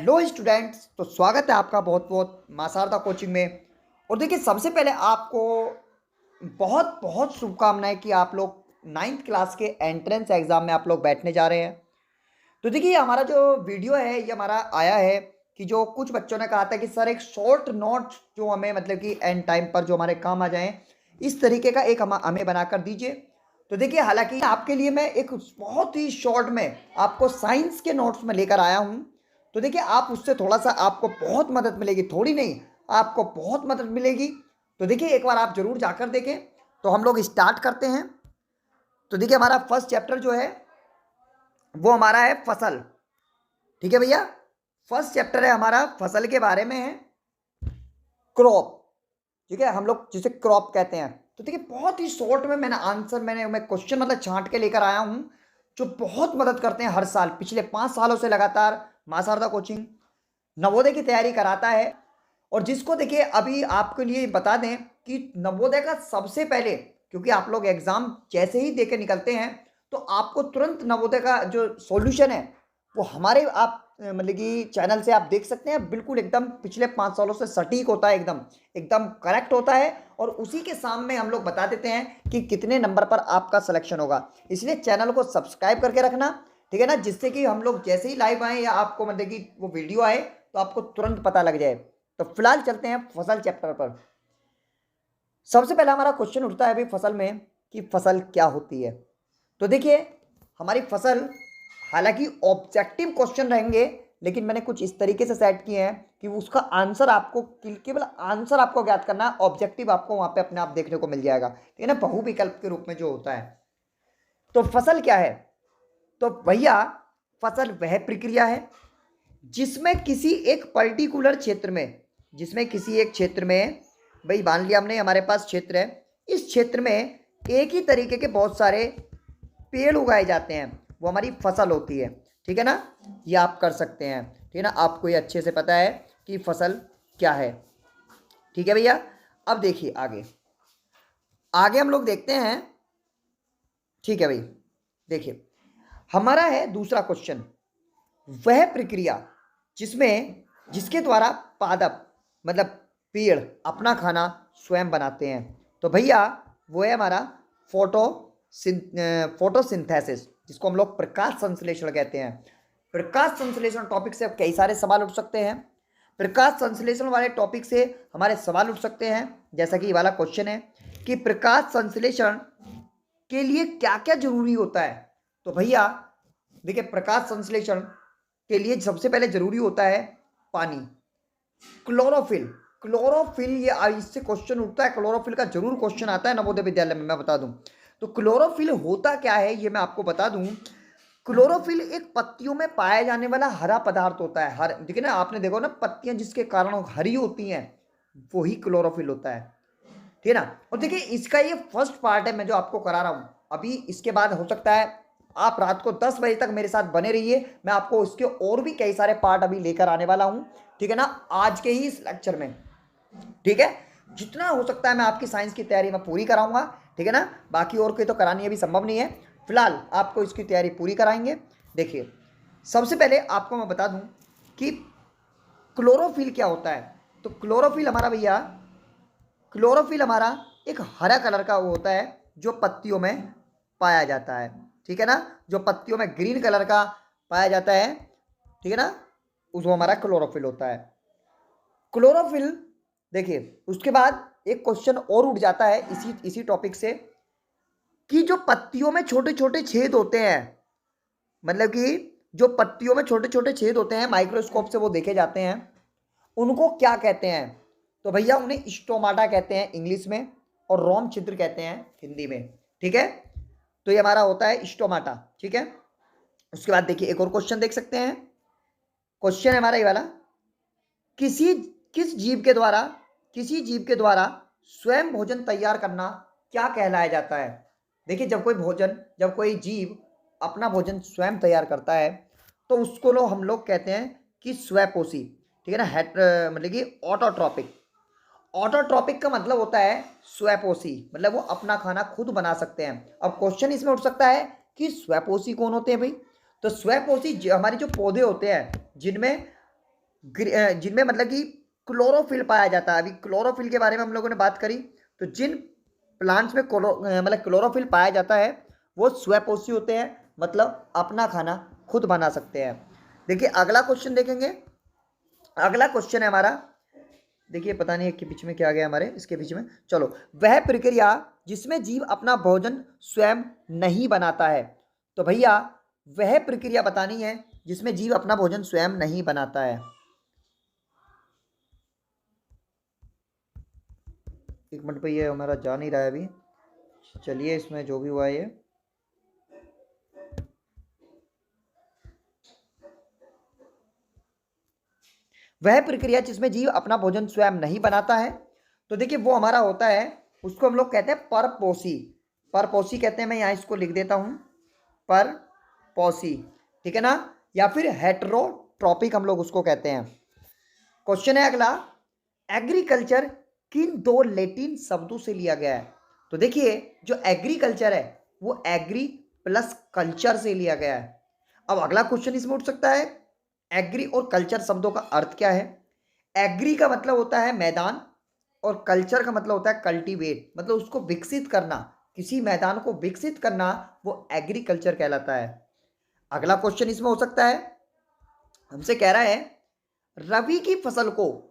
Hello students, तो स्वागत है आपका बहुत बहुत मां शारदा कोचिंग में। और देखिए, सबसे पहले आपको बहुत बहुत शुभकामनाएं कि आप लोग नाइन्थ क्लास के एंट्रेंस एग्ज़ाम में आप लोग बैठने जा रहे हैं। तो देखिए, हमारा जो वीडियो है ये हमारा आया है कि जो कुछ बच्चों ने कहा था कि सर एक शॉर्ट नोट जो हमें मतलब कि एंड टाइम पर जो हमारे काम आ जाएं, इस तरीके का एक हमें बनाकर दीजिए। तो देखिए, हालांकि आपके लिए मैं एक बहुत ही शॉर्ट में आपको साइंस के नोट्स में लेकर आया हूं। तो देखिए, आप उससे थोड़ा सा आपको बहुत मदद मिलेगी, थोड़ी नहीं, आपको बहुत मदद मिलेगी। तो देखिए, एक बार आप जरूर जाकर देखें। तो हम लोग स्टार्ट करते हैं। तो देखिए, हमारा फर्स्ट चैप्टर जो है वो हमारा है फसल। ठीक है भैया, फर्स्ट चैप्टर है हमारा फसल के बारे में है, क्रॉप। ठीक है, हम लोग जिसे क्रॉप कहते हैं। तो देखिए, बहुत ही शॉर्ट में मैं क्वेश्चन मतलब छांट के लेकर आया हूं, जो बहुत मदद करते हैं हर साल। पिछले 5 सालों से लगातार मां शारदा कोचिंग नवोदय की तैयारी कराता है। और जिसको देखिए, अभी आपके लिए बता दें कि नवोदय का सबसे पहले, क्योंकि आप लोग एग्जाम जैसे ही दे के निकलते हैं तो आपको तुरंत नवोदय का जो सॉल्यूशन है वो हमारे आप मतलब कि चैनल से आप देख सकते हैं। बिल्कुल एकदम पिछले 5 सालों से सटीक होता है, एकदम एकदम करेक्ट होता है। और उसी के सामने हम लोग बता देते हैं कि कितने नंबर पर आपका सिलेक्शन होगा। इसलिए चैनल को सब्सक्राइब करके रखना, ठीक है ना, जिससे कि हम लोग जैसे ही लाइव आए या आपको मतलब कि वो वीडियो आए तो आपको तुरंत पता लग जाए। तो फिलहाल चलते हैं फसल चैप्टर पर। सबसे पहला हमारा क्वेश्चन उठता है अभी फसल में कि फसल क्या होती है। तो देखिए, हमारी फसल, हालांकि ऑब्जेक्टिव क्वेश्चन रहेंगे, लेकिन मैंने कुछ इस तरीके से सेट किए हैं कि उसका आंसर आपको, केवल आंसर आपको ज्ञात करना है, ऑब्जेक्टिव आपको वहां पे अपने आप देखने को मिल जाएगा। ठीक है ना, बहुविकल्प के रूप में जो होता है। तो फसल क्या है? तो भैया, फसल वह प्रक्रिया है जिसमें किसी एक पर्टिकुलर क्षेत्र में, जिसमें किसी एक क्षेत्र में, भाई मान लिया हमने हमारे पास क्षेत्र है, इस क्षेत्र में एक ही तरीके के बहुत सारे पेड़ उगाए जाते हैं, वो हमारी फसल होती है। ठीक है ना, ये आप कर सकते हैं। ठीक है ना, आपको ये अच्छे से पता है कि फसल क्या है। ठीक है भैया, अब देखिए आगे आगे हम लोग देखते हैं। ठीक है भाई, देखिए हमारा है दूसरा क्वेश्चन, वह प्रक्रिया जिसमें, जिसके द्वारा पादप मतलब पेड़ अपना खाना स्वयं बनाते हैं। तो भैया, वो है हमारा फोटो फोटोसिंथेसिस, जिसको हम लोग प्रकाश संश्लेषण कहते हैं। प्रकाश संश्लेषण टॉपिक से कई सारे सवाल उठ सकते हैं। प्रकाश संश्लेषण वाले टॉपिक से हमारे सवाल उठ सकते हैं, जैसा कि ये वाला क्वेश्चन है कि प्रकाश संश्लेषण के लिए क्या क्या जरूरी होता है। तो भैया देखिए, प्रकाश संश्लेषण के लिए सबसे पहले जरूरी होता है पानी, क्लोरोफिल। क्लोरोफिल, ये इससे क्वेश्चन उठता है, क्लोरोफिल का जरूर क्वेश्चन आता है नवोदय विद्यालय में, मैं बता दूं। तो क्लोरोफिल होता क्या है ये मैं आपको बता दूं। क्लोरोफिल एक पत्तियों में पाया जाने वाला हरा पदार्थ होता है। हर, देखिए ना, आपने देखो ना, पत्तियां जिसके कारण हरी होती हैं वही क्लोरोफिल होता है। ठीक है ना। और देखिए, इसका ये फर्स्ट पार्ट है मैं जो आपको करा रहा हूं अभी। इसके बाद हो सकता है आप रात को 10 बजे तक मेरे साथ बने रहिए, मैं आपको इसके और भी कई सारे पार्ट अभी लेकर आने वाला हूं। ठीक है ना, आज के ही इस लेक्चर में। ठीक है, जितना हो सकता है मैं आपकी साइंस की तैयारी में पूरी कराऊंगा। ठीक है ना, बाकी और कोई तो करानी अभी संभव नहीं है, फिलहाल आपको इसकी तैयारी पूरी कराएंगे। देखिए, सबसे पहले आपको मैं बता दूं कि क्लोरोफिल क्या होता है। तो क्लोरोफिल हमारा भैया, क्लोरोफिल हमारा एक हरा कलर का वो होता है जो पत्तियों में पाया जाता है। ठीक है ना, जो पत्तियों में ग्रीन कलर का पाया जाता है। ठीक है ना, उसको हमारा क्लोरोफिल होता है। क्लोरोफिल, देखिए उसके बाद एक क्वेश्चन और उठ जाता है इसी इसी टॉपिक से कि जो पत्तियों में छोटे छोटे छेद होते हैं, मतलब कि जो पत्तियों में छोटे छोटे छेद होते हैं, माइक्रोस्कोप से वो देखे जाते हैं, उनको क्या कहते हैं। तो भैया, उन्हें स्टोमाटा कहते हैं इंग्लिश में, और रोम छिद्र कहते हैं हिंदी में। ठीक है, तो ये हमारा होता है स्टोमाटा। ठीक है, उसके बाद देखिए एक और क्वेश्चन देख सकते हैं। क्वेश्चन है हमारा ये वाला, किसी किस जीव के द्वारा, किसी जीव के द्वारा स्वयं भोजन तैयार करना क्या कहलाया जाता है। देखिए, जब कोई जीव अपना भोजन स्वयं तैयार करता है तो उसको हम लोग कहते हैं कि स्वयपोषी। ठीक है ना, मतलब कि ऑटोट्रॉपिक। ऑटोट्रॉपिक का मतलब होता है स्वयपोषी, मतलब वो अपना खाना खुद बना सकते हैं। अब क्वेश्चन इसमें उठ सकता है कि स्वयपोषी कौन होते हैं भाई। तो स्वयपोषी हमारे जो पौधे होते हैं जिनमें जिनमें मतलब कि क्लोरोफिल पाया जाता है। अभी क्लोरोफिल के बारे में हम लोगों ने बात करी, तो जिन प्लांट्स में मतलब क्लोरोफिल पाया जाता है वो स्वपोषी होते हैं, मतलब अपना खाना खुद बना सकते हैं। देखिए अगला क्वेश्चन देखेंगे। अगला क्वेश्चन है हमारा, देखिए पता नहीं के बीच में क्या आ गया हमारे, इसके बीच में, चलो। वह प्रक्रिया जिसमें जीव अपना भोजन स्वयं नहीं बनाता है। तो भैया वह प्रक्रिया बतानी है जिसमें जीव अपना भोजन स्वयं नहीं बनाता है। एक मिनट पे, ये हमारा जा नहीं रहा है अभी, चलिए इसमें जो भी हुआ ये। वह प्रक्रिया जिसमें जीव अपना भोजन स्वयं नहीं बनाता है, तो देखिए वो हमारा होता है, उसको हम लोग कहते हैं परपोषी। परपोषी कहते हैं, मैं यहां इसको लिख देता हूं, परपोषी, ठीक है ना, या फिर हेटरोट्रॉपिक हम लोग उसको कहते हैं। क्वेश्चन है अगला, एग्रीकल्चर किन दो लैटिन शब्दों से लिया गया है। तो देखिए जो एग्रीकल्चर है वो एग्री प्लस कल्चर से लिया गया है। अब अगला क्वेश्चन इसमें उठ सकता है, एग्री और कल्चर शब्दों का अर्थ क्या है। एग्री का मतलब होता है मैदान, और कल्चर का मतलब होता है कल्टीवेट, मतलब उसको विकसित करना, किसी मैदान को विकसित करना, वो एग्रीकल्चर कहलाता है। अगला क्वेश्चन इसमें हो सकता है, हमसे कह रहा है रबी की फसल को,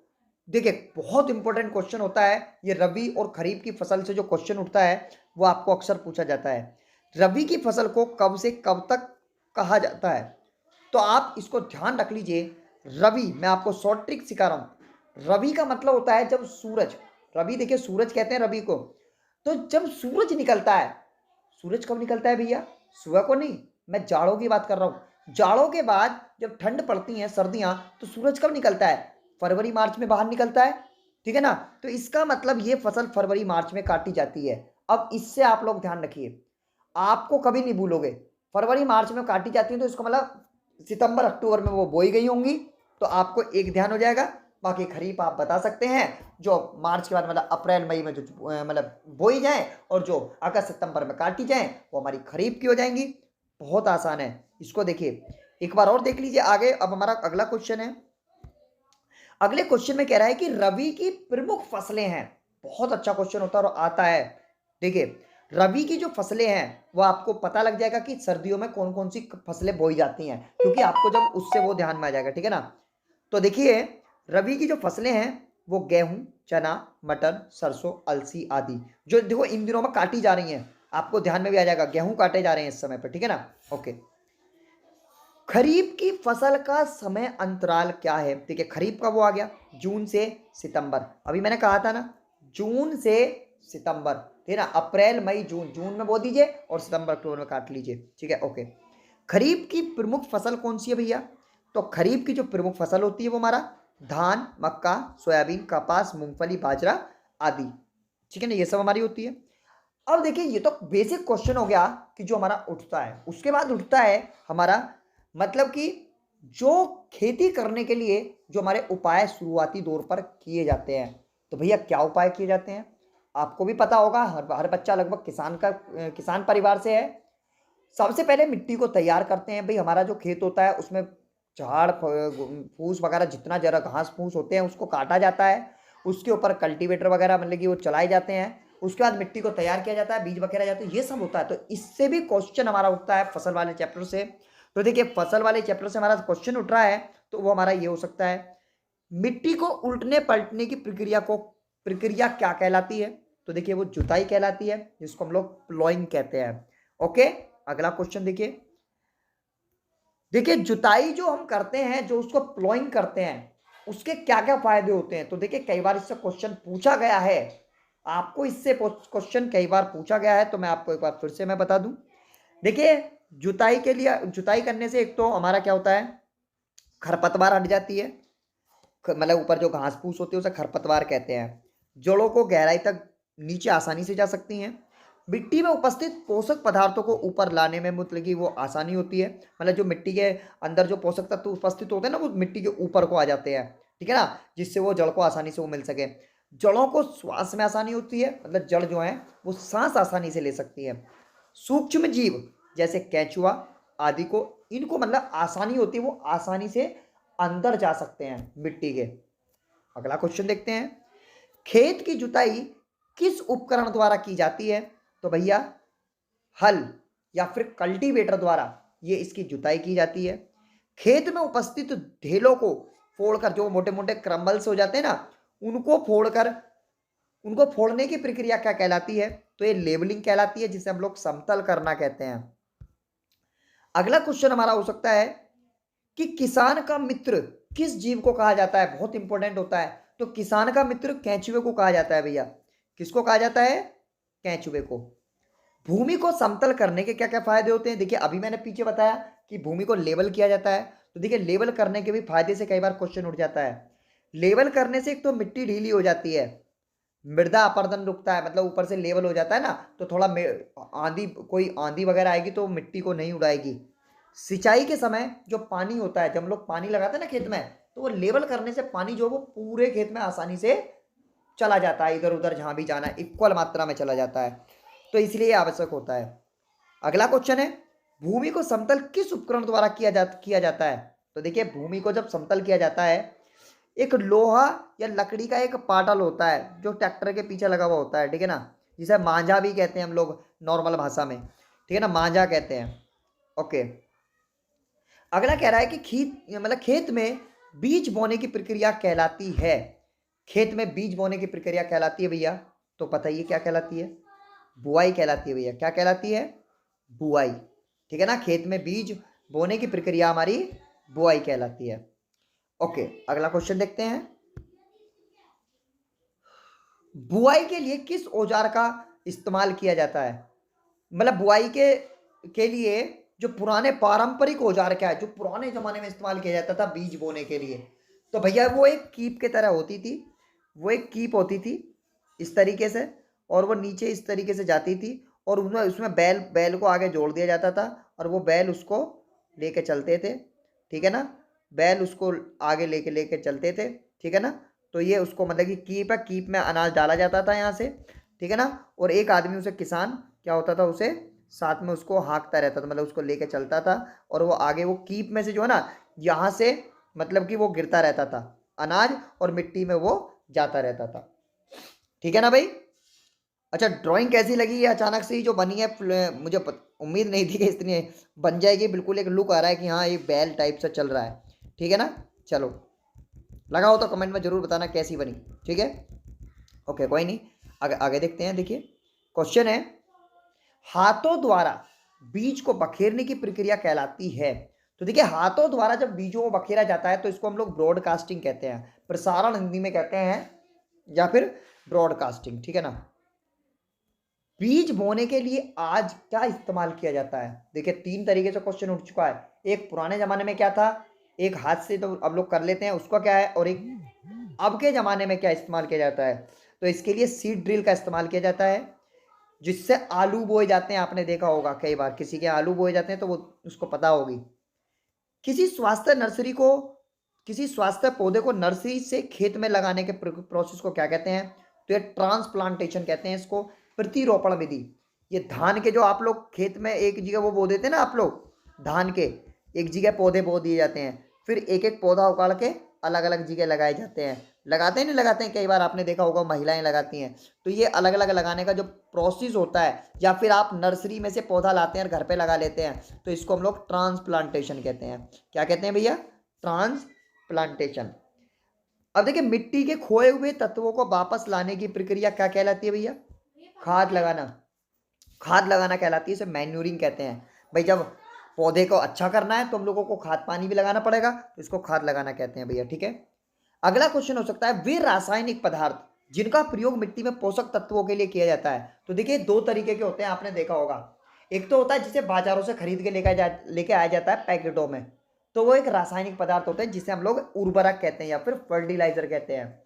देखिए बहुत इंपॉर्टेंट क्वेश्चन होता है ये, रबी और खरीफ की फसल से जो क्वेश्चन उठता है वो आपको अक्सर पूछा जाता है। रबी की फसल को कब से कब तक कहा जाता है, तो आप इसको ध्यान रख लीजिए। रवि, मैं आपको शॉर्ट ट्रिक सिखा रहा हूं। रवि का मतलब होता है जब सूरज, रवि देखिए सूरज कहते हैं रवि को, तो जब सूरज निकलता है, सूरज कब निकलता है भैया, सुबह को नहीं, मैं जाड़ों की बात कर रहा हूं। जाड़ों के बाद जब ठंड पड़ती है, सर्दियां, तो सूरज कब निकलता है, फरवरी मार्च में बाहर निकलता है, ठीक है ना। तो इसका मतलब ये फसल फरवरी मार्च में काटी जाती है। अब इससे आप लोग ध्यान रखिए, आपको कभी नहीं भूलोगे, फरवरी मार्च में काटी जाती है तो इसका मतलब सितंबर अक्टूबर में वो बोई गई होंगी, तो आपको एक ध्यान हो जाएगा। बाकी खरीफ आप बता सकते हैं, जो मार्च के बाद मतलब अप्रैल मई में जो मतलब बोई जाए, और जो अगस्त सितंबर में काटी जाए वो हमारी खरीफ की हो जाएंगी। बहुत आसान है, इसको देखिए एक बार और देख लीजिए आगे। अब हमारा अगला क्वेश्चन है, अगले क्वेश्चन में कह रहा है कि रबी की प्रमुख फसलें हैं। बहुत अच्छा क्वेश्चन होता है और आता है। देखिए रबी की जो फसलें हैं वो आपको पता लग जाएगा कि सर्दियों में कौन कौन सी फसलें बोई जाती हैं, क्योंकि आपको जब उससे वो ध्यान में आ जाएगा, ठीक है ना। तो देखिए रबी की जो फसलें हैं वो गेहूं, चना, मटर, सरसों, अलसी आदि, जो देखो इन दिनों में काटी जा रही हैं, आपको ध्यान में भी आ जाएगा, गेहूं काटे जा रहे हैं इस समय पर, ठीक है ना। ओके, खरीफ की फसल का समय अंतराल क्या है। देखिए खरीफ का वो आ गया जून से सितंबर, अभी मैंने कहा था ना, जून से सितंबर, ठीक है ना, अप्रैल मई जून, जून में बो दीजिए और सितंबर अक्टूबर में काट लीजिए, ठीक है। ओके, खरीफ की प्रमुख फसल कौन सी है भैया, तो खरीफ की जो प्रमुख फसल होती है वो हमारा धान, मक्का, सोयाबीन, कपास, मूंगफली, बाजरा आदि, ठीक है ना, ये सब हमारी होती है। अब देखिए ये तो बेसिक क्वेश्चन हो गया कि जो हमारा उठता है, उसके बाद उठता है हमारा मतलब कि जो खेती करने के लिए जो हमारे उपाय शुरुआती दौर पर किए जाते हैं। तो भैया क्या उपाय किए जाते हैं, आपको भी पता होगा, हर बच्चा लगभग किसान परिवार से है। सबसे पहले मिट्टी को तैयार करते हैं, भाई हमारा जो खेत होता है उसमें झाड़ फूस वगैरह जितना जरा घास फूस होते हैं उसको काटा जाता है, उसके ऊपर कल्टीवेटर वगैरह मतलब कि वो चलाए जाते हैं, उसके बाद मिट्टी को तैयार किया जाता है, बीज वगैरह जाते हैं, ये सब होता है। तो इससे भी क्वेश्चन हमारा उठता है फसल वाले चैप्टर से। तो देखिए फसल वाले चैप्टर से हमारा क्वेश्चन उठ रहा है, तो वो हमारा ये हो सकता है, मिट्टी को उल्टने पलटने की प्रक्रिया क्या कहलाती है। तो देखिए वो जुताई कहलाती है, जिसको हम लोग प्लॉइंग कहते हैं। ओके, अगला क्वेश्चन देखिए। देखिए जुताई जो हम करते हैं, जो उसको प्लॉइंग करते हैं, उसके क्या क्या फायदे होते हैं। तो देखिए कई बार इससे क्वेश्चन पूछा गया है, आपको इससे क्वेश्चन कई बार पूछा गया है, तो मैं आपको एक बार फिर से मैं बता दूं। देखिए जुताई के लिए, जुताई करने से एक तो हमारा क्या होता है, खरपतवार हट जाती है, मतलब ऊपर जो घास फूस होती है उसे खरपतवार कहते हैं। जड़ों को गहराई तक नीचे आसानी से जा सकती हैं। मिट्टी में उपस्थित पोषक पदार्थों को ऊपर लाने में मतलब कि वो आसानी होती है, मतलब जो मिट्टी के अंदर जो पोषक तत्व उपस्थित होते हैं ना वो मिट्टी के ऊपर को आ जाते हैं, ठीक है ना, जिससे वो जड़ को आसानी से वो मिल सके। जड़ों को श्वास में आसानी होती है, मतलब जड़ जो है वो सांस आसानी से ले सकती है। सूक्ष्म जीव जैसे केंचुआ आदि को, इनको मतलब आसानी होती है, वो आसानी से अंदर जा सकते हैं मिट्टी के। अगला क्वेश्चन देखते हैं, खेत की जुताई किस उपकरण द्वारा की जाती है? तो भैया हल या फिर कल्टीवेटर द्वारा ये इसकी जुताई की जाती है। खेत में उपस्थित ढेलों को फोड़कर, जो मोटे मोटे क्रम्बल्स हो जाते हैं ना, उनको फोड़कर, उनको फोड़ने की प्रक्रिया क्या कहलाती है? तो ये लेबलिंग कहलाती है, जिसे हम लोग समतल करना कहते हैं। अगला क्वेश्चन हमारा हो सकता है कि किसान का मित्र किस जीव को कहा जाता है? बहुत इंपॉर्टेंट होता है। तो किसान का मित्र केंचुए को कहा जाता है भैया। किसको कहा जाता है? केंचुए को। भूमि को समतल करने के क्या क्या फायदे होते हैं? देखिए अभी मैंने पीछे बताया कि भूमि को लेवल किया जाता है, तो देखिए लेवल करने के भी फायदे से कई बार क्वेश्चन उठ जाता है। लेवल करने से एक तो मिट्टी ढीली हो जाती है, मृदा अपरदन रुकता है, मतलब ऊपर से लेवल हो जाता है ना, तो थोड़ा आंधी, कोई आंधी वगैरह आएगी तो मिट्टी को नहीं उड़ाएगी। सिंचाई के समय जो पानी होता है, जब हम लोग पानी लगाते हैं ना खेत में, तो वो लेवल करने से पानी जो है वो पूरे खेत में आसानी से चला जाता है, इधर उधर जहां भी जाना है इक्वल मात्रा में चला जाता है, तो इसलिए आवश्यक होता है। अगला क्वेश्चन है, भूमि को समतल किस उपकरण द्वारा किया जाता है? तो देखिए भूमि को जब समतल किया जाता है, एक लोहा या लकड़ी का एक पाटल होता है जो ट्रैक्टर के पीछे लगा हुआ होता है, ठीक है ना, जिसे मांझा भी कहते हैं हम लोग नॉर्मल भाषा में, ठीक है ना, मांझा कहते हैं। ओके, अगला कह रहा है कि खेत में बीज बोने की प्रक्रिया कहलाती है। खेत में बीज बोने की प्रक्रिया कहलाती है भैया, तो बताइए क्या कहलाती है? बुआई कहलाती है भैया। क्या कहलाती है? बुआई, ठीक है ना। खेत में बीज बोने की प्रक्रिया हमारी बुआई कहलाती है। ओके, अगला क्वेश्चन देखते हैं, बुआई के लिए किस औजार का इस्तेमाल किया जाता है? मतलब बुआई के लिए जो पुराने पारंपरिक औजार क्या है, जो पुराने जमाने में इस्तेमाल किया जाता था बीज बोने के लिए? तो भैया वो एक कीप के तरह होती थी, वो एक कीप होती थी इस तरीके से, और वो नीचे इस तरीके से जाती थी, और उसमें उसमें बैल को आगे जोड़ दिया जाता था, और वो बैल उसको लेके चलते थे, ठीक है ना, बैल उसको आगे लेके लेके चलते थे, ठीक है ना। तो ये उसको मतलब कि कीप है, कीप में अनाज डाला जाता था यहाँ से, ठीक है ना, और एक आदमी उसे, किसान क्या होता था, उसे साथ में उसको हाँकता रहता था, मतलब उसको लेके चलता था, और वो आगे वो कीप में से जो है ना, यहाँ से मतलब कि वो गिरता रहता था अनाज, और मिट्टी में वो जाता रहता था, ठीक है ना भाई। अच्छा, ड्राइंग कैसी लगी? ये अचानक से ही जो बनी है, मुझे उम्मीद नहीं थी कि इतनी बन जाएगी। बिल्कुल एक लुक आ रहा है कि हाँ ये बैल टाइप से चल रहा है, ठीक है ना। चलो, लगा हो तो कमेंट में जरूर बताना कैसी बनी, ठीक है। ओके, कोई नहीं, आगे आगे देखते हैं। देखिए क्वेश्चन है, हाथों द्वारा बीज को बखेरने की प्रक्रिया कहलाती है? तो देखिए हाथों द्वारा जब बीजों को बखेरा जाता है तो इसको हम लोग ब्रॉडकास्टिंग कहते हैं, प्रसारण हिंदी में कहते हैं, या फिर ब्रॉडकास्टिंग, ठीक है ना। बीज बोने के लिए आज क्या इस्तेमाल किया जाता है? देखिए 3 तरीके से क्वेश्चन उठ चुका है। एक पुराने जमाने में क्या था, एक हाथ से तो अब लोग कर लेते हैं, उसका क्या है, और एक अब के ज़माने में क्या इस्तेमाल किया जाता है? तो इसके लिए सीड ड्रिल का इस्तेमाल किया जाता है, जिससे आलू बोए जाते हैं। आपने देखा होगा कई बार किसी के आलू बोए जाते हैं तो वो उसको पता होगी। किसी स्वास्थ्य नर्सरी को, किसी स्वास्थ्य पौधे को नर्सरी से खेत में लगाने के प्रोसेस को क्या कहते हैं? तो ये ट्रांसप्लांटेशन कहते हैं इसको, प्रतिरोपण विधि। ये धान के जो आप लोग खेत में एक जगह वो बो देते हैं ना, आप लोग धान के एक जगह पौधे बो दिए जाते हैं, फिर एक एक पौधा उखाड़ के अलग अलग जगह लगाए जाते हैं। लगाते हैं नहीं लगाते हैं, कई बार आपने देखा होगा महिलाएं लगाती हैं। तो ये अलग अलग लगाने का जो प्रोसेस होता है, या फिर आप नर्सरी में से पौधा लाते हैं और घर पे लगा लेते हैं, तो इसको हम लोग ट्रांसप्लांटेशन कहते हैं। क्या कहते हैं भैया? ट्रांसप्लांटेशन। अब देखिए मिट्टी के खोए हुए तत्वों को वापस लाने की प्रक्रिया क्या कहलाती है भैया? खाद लगाना। खाद लगाना कहलाती है, इसे मैन्यूरिंग कहते हैं। भाई जब पौधे को अच्छा करना है तो हम लोगों को खाद पानी भी लगाना पड़ेगा, तो इसको खाद लगाना कहते हैं भैया, ठीक है। अगला क्वेश्चन हो सकता है, वे रासायनिक पदार्थ जिनका प्रयोग मिट्टी में पोषक तत्वों के लिए किया जाता है। तो देखिए 2 तरीके के होते हैं, आपने देखा होगा। एक तो होता है जिसे बाजारों से खरीद के लेके आया जाता है पैकेटों में, तो वो एक रासायनिक पदार्थ होते हैं जिसे हम लोग उर्वरक कहते हैं या फिर फर्टिलाइजर कहते हैं।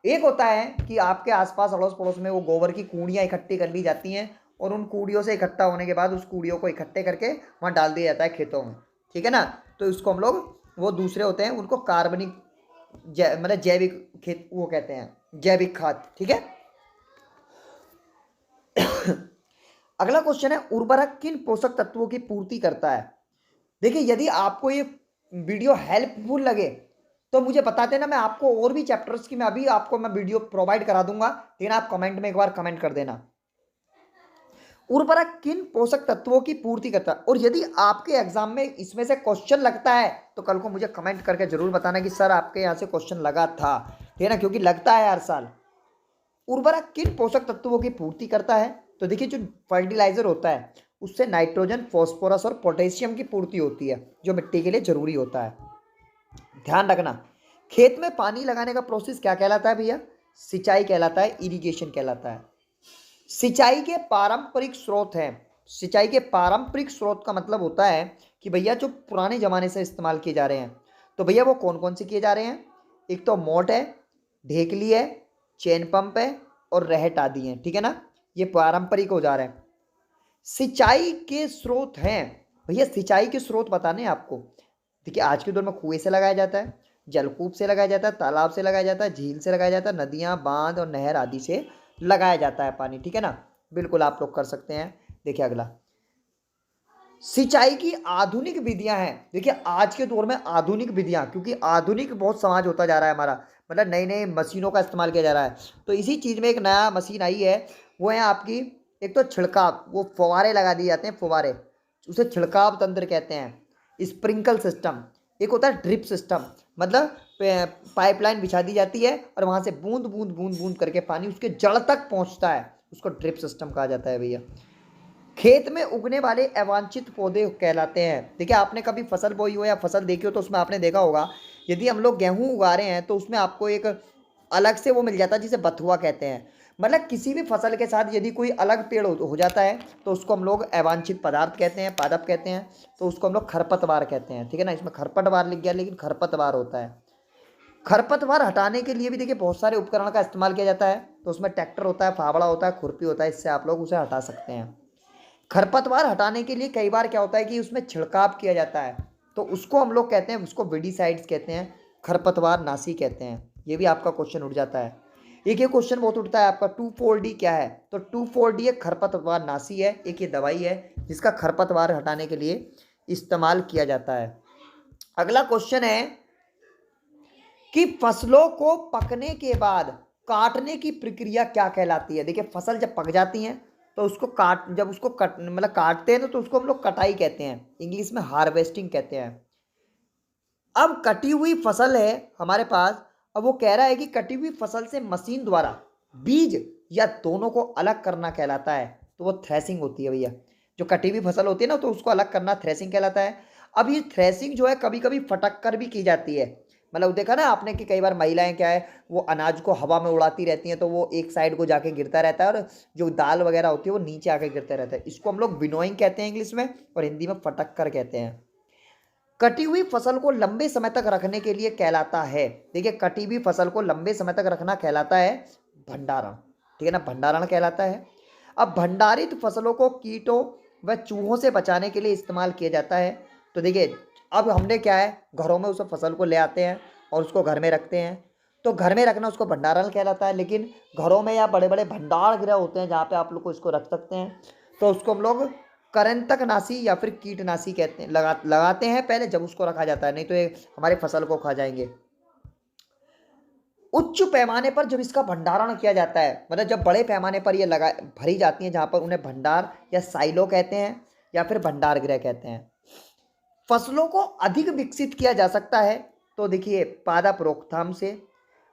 एक होता है कि आपके आसपास अड़ोस पड़ोस में वो गोबर की कूड़ियाँ इकट्ठी कर ली जाती हैं, और उन कूड़ियों से इकट्ठा होने के बाद उस कूड़ियों को इकट्ठे करके वहाँ डाल दिया जाता है खेतों में, ठीक है ना। तो इसको हम लोग, वो दूसरे होते हैं उनको कार्बनिक मतलब जैविक खेत वो कहते हैं, जैविक खाद, ठीक है। अगला क्वेश्चन है, उर्वरक किन पोषक तत्वों की पूर्ति करता है? देखिए यदि आपको ये वीडियो हेल्पफुल लगे तो मुझे बता देना, मैं आपको और भी चैप्टर्स की मैं अभी आपको मैं वीडियो प्रोवाइड करा दूंगा, लेकिन आप कमेंट में एक बार कमेंट कर देना। उर्वरक किन पोषक तत्वों की पूर्ति करता है? और यदि आपके एग्जाम में इसमें से क्वेश्चन लगता है तो कल को मुझे कमेंट करके जरूर बताना कि सर आपके यहाँ से क्वेश्चन लगा था, ठीक है ना, क्योंकि लगता है हर साल। उर्वरक किन पोषक तत्वों की पूर्ति करता है? तो देखिए, जो फर्टिलाइजर होता है उससे नाइट्रोजन, फॉस्फोरस और पोटेशियम की पूर्ति होती है, जो मिट्टी के लिए जरूरी होता है। ध्यान रखना, खेत में पानी लगाने का प्रोसेस क्या कहलाता है भैया? सिंचाई कहलाता है, इरिगेशन कहलाता है। सिंचाई के पारंपरिक स्रोत हैं। सिंचाई के पारंपरिक स्रोत का मतलब होता है कि भैया जो पुराने जमाने से इस्तेमाल किए जा रहे हैं, तो भैया वो कौन कौन से किए जा रहे हैं? एक तो मोट है, ढेकली है, चेन पंप है और रहट आदि हैं, ठीक है ना, ये पारंपरिक हो जा रहे हैं। सिंचाई के स्रोत हैं भैया, सिंचाई के स्रोत बताने हैं आपको। देखिए, आज के दौर में कुएं से लगाया जाता है, जलकूप से लगाया जाता है, तालाब से लगाया जाता है, झील से लगाया जाता है, नदियां, बांध और नहर आदि से लगाया जाता है पानी, ठीक है ना, बिल्कुल आप लोग कर सकते हैं। देखिए अगला, सिंचाई की आधुनिक विधियां हैं। देखिए आज के दौर में आधुनिक विधियां, क्योंकि आधुनिक बहुत समाज होता जा रहा है हमारा, मतलब नई नई मशीनों का इस्तेमाल किया जा रहा है, तो इसी चीज़ में एक नया मशीन आई है, वो है आपकी, एक तो छिड़काव, वो फव्वारे लगा दिए जाते हैं, फव्वारे, उसे छिड़काव तंत्र कहते हैं। स्प्रिंकल सिस्टम, एक होता है ड्रिप सिस्टम, मतलब पाइपलाइन बिछा दी जाती है और वहाँ से बूंद बूंद बूंद बूंद करके पानी उसके जड़ तक पहुँचता है, उसको ड्रिप सिस्टम कहा जाता है भैया। खेत में उगने वाले अवांछित पौधे कहलाते हैं। देखिए, आपने कभी फसल बोई हो या फसल देखी हो तो उसमें आपने देखा होगा, यदि हम लोग गेहूं उगा रहे हैं तो उसमें आपको एक अलग से वो मिल जाता है जिसे बथुआ कहते हैं। मतलब किसी भी फसल के साथ यदि कोई अलग पेड़ हो जाता है तो उसको हम लोग अवांछित पदार्थ कहते हैं, पादप कहते हैं, तो उसको हम लोग खरपतवार कहते हैं, ठीक है ना। इसमें खरपतवार लिख गया, लेकिन खरपतवार होता है। खरपतवार हटाने के लिए भी देखिए बहुत सारे उपकरण का इस्तेमाल किया जाता है, तो उसमें ट्रैक्टर होता है, फावड़ा होता है, खुरपी होता है, इससे आप लोग उसे हटा सकते हैं। खरपतवार हटाने के लिए कई बार क्या होता है कि उसमें छिड़काव किया जाता है, तो उसको हम लोग कहते हैं, उसको विडीसाइड्स कहते हैं, खरपतवार नाशी कहते हैं। ये भी आपका क्वेश्चन उठ जाता है। एक ये क्वेश्चन बहुत उठता है आपका, 2,4-D क्या है? तो 2,4-D एक खरपतवार नाशी है, एक ये दवाई है जिसका खरपतवार हटाने के लिए इस्तेमाल किया जाता है। अगला क्वेश्चन है कि फसलों को पकने के बाद काटने की प्रक्रिया क्या कहलाती है? देखिए, फसल जब पक जाती हैं तो उसको जब उसको मतलब काटते हैं तो उसको हम लोग कटाई कहते हैं, इंग्लिश में हार्वेस्टिंग कहते हैं। अब कटी हुई फसल है हमारे पास, अब वो कह रहा है कि कटी हुई फसल से मशीन द्वारा बीज या दोनों को अलग करना कहलाता है, तो वो थ्रेसिंग होती है भैया। जो कटी हुई फसल होती है ना, तो उसको अलग करना थ्रेसिंग कहलाता है। अब ये थ्रेसिंग जो है कभी कभी फटक कर भी की जाती है, मतलब देखा ना आपने कि कई बार महिलाएं क्या है, वो अनाज को हवा में उड़ाती रहती हैं, तो वो एक साइड को जाके गिरता रहता है और जो दाल वगैरह होती है वो नीचे आके गिरता रहता है। इसको हम लोग विनोइंग कहते हैं इंग्लिश में, और हिंदी में फटक कर कहते हैं। कटी हुई फसल को लंबे समय तक रखने के लिए कहलाता है, देखिए कटी हुई फसल को लंबे समय तक रखना कहलाता है भंडारण, ठीक है ना, भंडारण कहलाता है। अब भंडारित फसलों को कीटों व चूहों से बचाने के लिए इस्तेमाल किया जाता है। तो देखिए, अब हमने क्या है, घरों में उस फसल को ले आते हैं और उसको घर में रखते हैं, तो घर में रखना उसको भंडारण कहलाता है। लेकिन घरों में या बड़े बड़े भंडार गृह होते हैं जहाँ पे आप लोग को इसको रख सकते हैं, तो उसको हम लोग कृंतकनाशी या फिर कीटनाशी कहते हैं, लगाते हैं पहले, जब उसको रखा जाता है, नहीं तो ये हमारी फसल को खा जाएंगे। उच्च पैमाने पर जब इसका भंडारण किया जाता है, मतलब जब बड़े पैमाने पर ये भरी जाती हैं, जहाँ पर उन्हें भंडार या साइलो कहते हैं या फिर भंडार गृह कहते हैं। फसलों को अधिक विकसित किया जा सकता है, तो देखिए पादप रोकथाम से,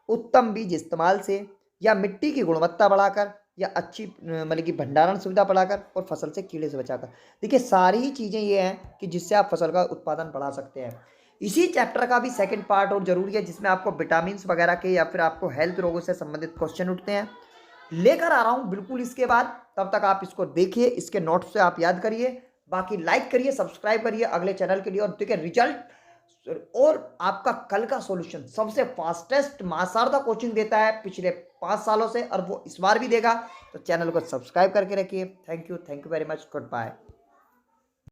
उत्तम बीज इस्तेमाल से, या मिट्टी की गुणवत्ता बढ़ाकर, या अच्छी मतलब कि भंडारण सुविधा बढ़ाकर, और फसल से कीड़े से बचाकर। देखिए सारी ही चीज़ें ये हैं कि जिससे आप फसल का उत्पादन बढ़ा सकते हैं। इसी चैप्टर का भी सेकंड पार्ट और जरूरी है, जिसमें आपको विटामिन वगैरह के या फिर आपको हेल्थ रोगों से संबंधित क्वेश्चन उठते हैं, लेकर आ रहा हूँ बिल्कुल इसके बाद। तब तक आप इसको देखिए, इसके नोट्स से आप याद करिए, बाकी लाइक करिए, सब्सक्राइब करिए अगले चैनल के लिए, और देखिए रिजल्ट और आपका कल का सॉल्यूशन सबसे फास्टेस्ट मासारदा कोचिंग देता है पिछले 5 सालों से, और वो इस बार भी देगा, तो चैनल को सब्सक्राइब करके रखिए। Thank you very much, good bye.